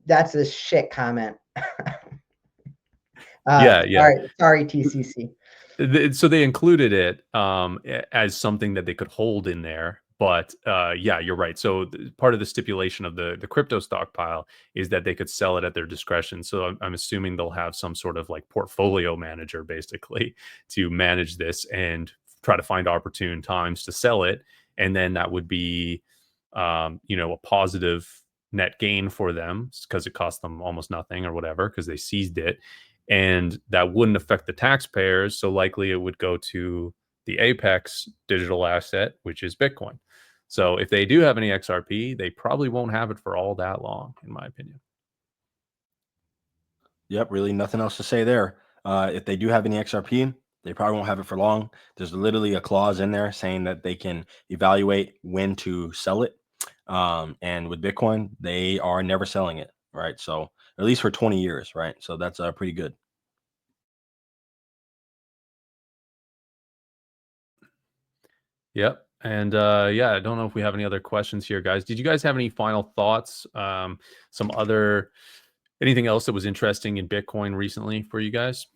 that's a shit comment. Yeah. Sorry, TCC. So they included it as something that they could hold in there. But yeah, you're right. So part of the stipulation of the crypto stockpile is that they could sell it at their discretion. So I'm assuming they'll have some sort of like portfolio manager basically to manage this and try to find opportune times to sell it. And then that would be, a positive net gain for them because it cost them almost nothing or whatever because they seized it. And that wouldn't affect the taxpayers. So likely it would go to the apex digital asset, which is Bitcoin. So if they do have any XRP, they probably won't have it for all that long, in my opinion. Yep, really nothing else to say there. If they do have any XRP, they probably won't have it for long. There's literally a clause in there saying that they can evaluate when to sell it. And with Bitcoin, they are never selling it, right? So at least for 20 years, right? So that's pretty good. Yep. And yeah, I don't know if we have any other questions here, guys. Did you guys have any final thoughts? Anything else that was interesting in Bitcoin recently for you guys?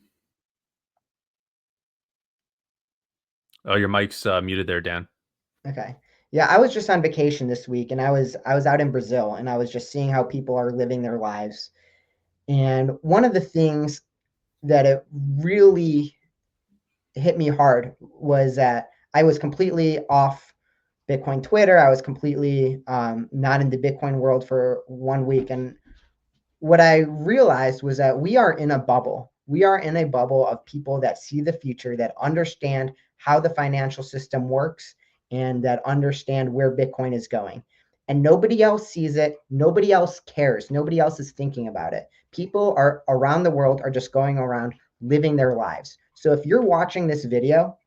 Oh, your mic's muted there, Dan. Okay. Yeah, I was just on vacation this week, and I was out in Brazil, and I was just seeing how people are living their lives. And one of the things that it really hit me hard was that I was completely off Bitcoin Twitter. I was completely not in the Bitcoin world for 1 week, and what I realized was that we are in a bubble. We are in a bubble of people that see the future, that understand how the financial system works, and that understand where Bitcoin is going. And nobody else sees it. Nobody else cares. Nobody else is thinking about it. People are around the world are just going around living their lives. So if you're watching this video,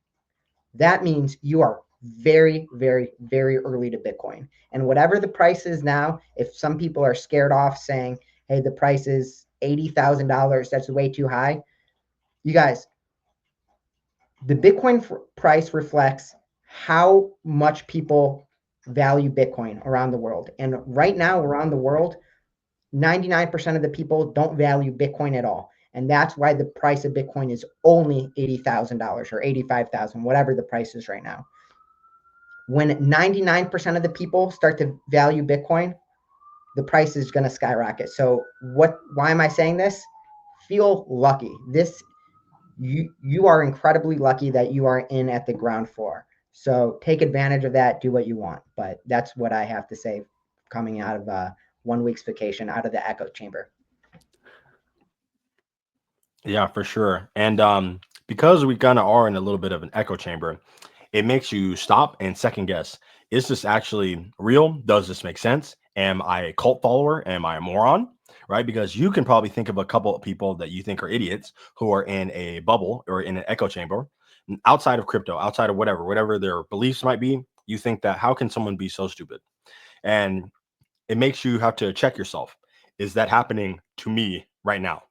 that means you are very, very, very early to Bitcoin. And whatever the price is now, if some people are scared off saying, hey, the price is $80,000, that's way too high. You guys, the Bitcoin price reflects how much people value Bitcoin around the world. And right now, around the world, 99% of the people don't value Bitcoin at all. And that's why the price of Bitcoin is only $80,000 or $85,000, whatever the price is right now. When 99% of the people start to value Bitcoin, the price is going to skyrocket. So why am I saying this? Feel lucky. You are incredibly lucky that you are in at the ground floor. So take advantage of that, do what you want. But that's what I have to say coming out of 1 week's vacation out of the echo chamber. Yeah, for sure. And because we kind of are in a little bit of an echo chamber, it makes you stop and second guess. Is this actually real? Does this make sense? Am I a cult follower? Am I a moron? Right? Because you can probably think of a couple of people that you think are idiots who are in a bubble or in an echo chamber outside of crypto, outside of whatever their beliefs might be. You think that how can someone be so stupid? And it makes you have to check yourself. Is that happening to me right now?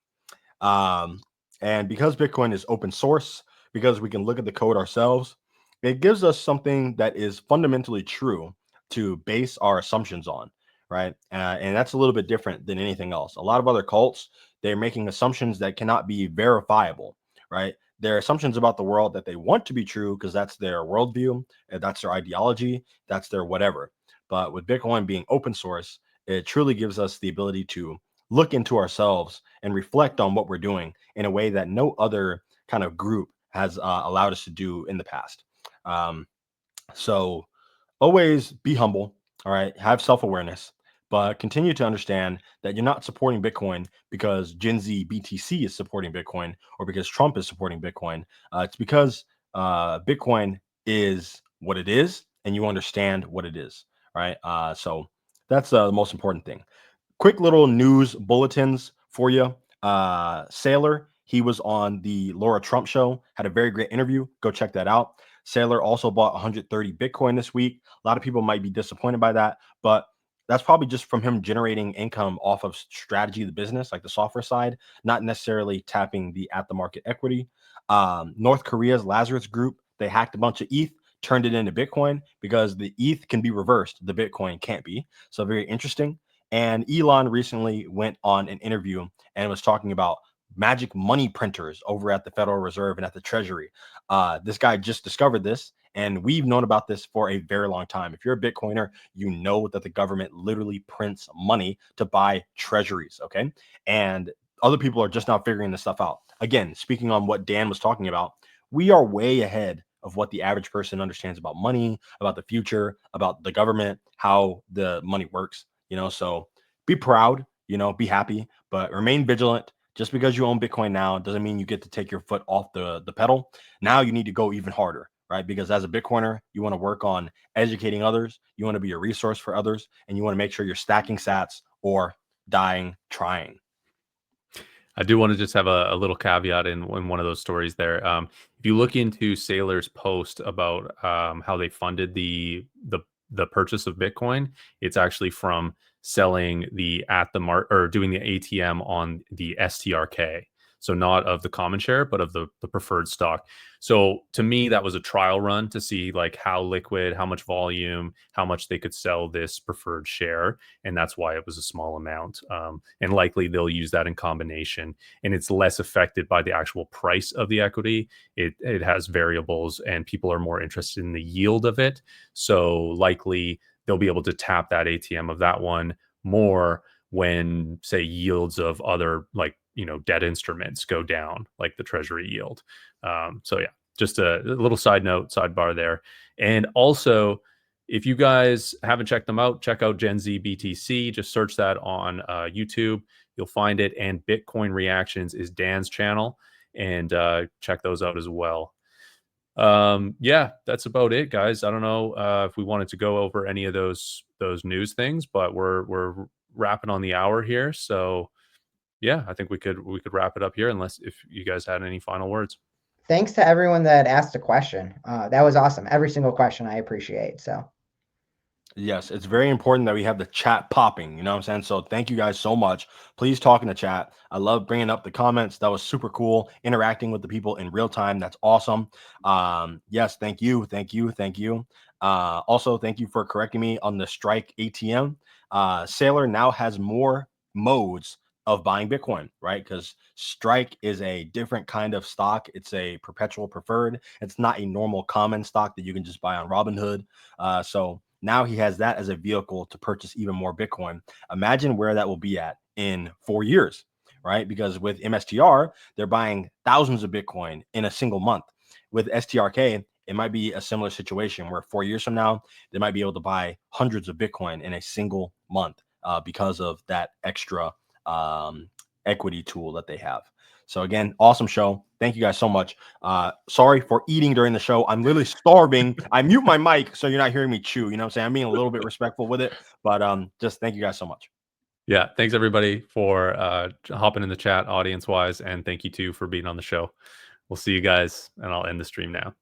And because Bitcoin is open source, because we can look at the code ourselves, it gives us something that is fundamentally true to base our assumptions on, right? And that's a little bit different than anything else. A lot of other cults, they're making assumptions that cannot be verifiable, right? They're assumptions about the world that they want to be true because that's their worldview, and that's their ideology, that's their whatever. But with Bitcoin being open source, it truly gives us the ability to look into ourselves and reflect on what we're doing in a way that no other kind of group has allowed us to do in the past. Um, so always be humble, all right? Have self-awareness, but continue to understand that you're not supporting Bitcoin because Gen Z BTC is supporting Bitcoin or because Trump is supporting Bitcoin. It's because Bitcoin is what it is and you understand what it is, right? So that's the most important thing. Quick little news bulletins for you. Sailor, he was on the Laura Trump show, had a very great interview. Go check that out. Sailor also bought 130 Bitcoin this week. A lot of people might be disappointed by that, but that's probably just from him generating income off of strategy of the business, like the software side, not necessarily tapping the at the market equity. North Korea's Lazarus Group, they hacked a bunch of ETH, turned it into Bitcoin because the ETH can be reversed, the Bitcoin can't be. So very interesting. And Elon recently went on an interview and was talking about magic money printers over at the Federal Reserve and at the Treasury. This guy just discovered this, and we've known about this for a very long time. If you're a Bitcoiner, you know that the government literally prints money to buy treasuries, okay? And other people are just now figuring this stuff out. Again, speaking on what Dan was talking about, we are way ahead of what the average person understands about money, about the future, about the government, how the money works. So be proud, be happy, but remain vigilant. Just because you own Bitcoin now doesn't mean you get to take your foot off the pedal. Now you need to go even harder, right? Because as a Bitcoiner, you want to work on educating others, you want to be a resource for others, and you want to make sure you're stacking sats or dying trying. I do want to just have a little caveat in one of those stories there. If you look into Sailor's post about how they funded the purchase of Bitcoin, it's actually from selling the at the mark or doing the ATM on the STRK. So not of the common share, but of the preferred stock. So to me, that was a trial run to see like how liquid, how much volume, how much they could sell this preferred share, and that's why it was a small amount. And likely they'll use that in combination, and it's less affected by the actual price of the equity. It has variables, and people are more interested in the yield of it. So likely they'll be able to tap that ATM of that one more when, say, yields of other like debt instruments go down, like the treasury yield. So yeah, just a little sidebar there. And also, if you guys haven't checked them out, check out Gen Z BTC. Just search that on YouTube. You'll find it. And Bitcoin Reactions is Dan's channel. And check those out as well. Yeah, that's about it, guys. I don't know if we wanted to go over any of those news things, but we're wrapping on the hour here. So yeah, I think we could wrap it up here, unless if you guys had any final words. Thanks to everyone that asked a question. That was awesome. Every single question I appreciate. So Yes, it's very important that we have the chat popping. You know what I'm saying? So thank you guys so much. Please talk in the chat. I love bringing up the comments. That was super cool. Interacting with the people in real time. That's awesome. Yes, thank you. Thank you. Thank you. Also, thank you for correcting me on the Strike ATM. Sailor now has more modes of buying Bitcoin, right? Because Strike is a different kind of stock. It's a perpetual preferred. It's not a normal common stock that you can just buy on Robinhood. So now he has that as a vehicle to purchase even more Bitcoin. Imagine where that will be at in 4 years, right? Because with MSTR, they're buying thousands of Bitcoin in a single month. With STRK, it might be a similar situation where 4 years from now, they might be able to buy hundreds of Bitcoin in a single month because of that extra equity tool that they have. So again, awesome show. Thank you guys so much. Sorry for eating during the show. I'm literally starving. I mute my mic so you're not hearing me chew. You know what I'm saying? I'm being a little bit respectful with it, but just thank you guys so much. Yeah, thanks everybody for hopping in the chat audience wise, and thank you too for being on the show. We'll see you guys, and I'll end the stream now.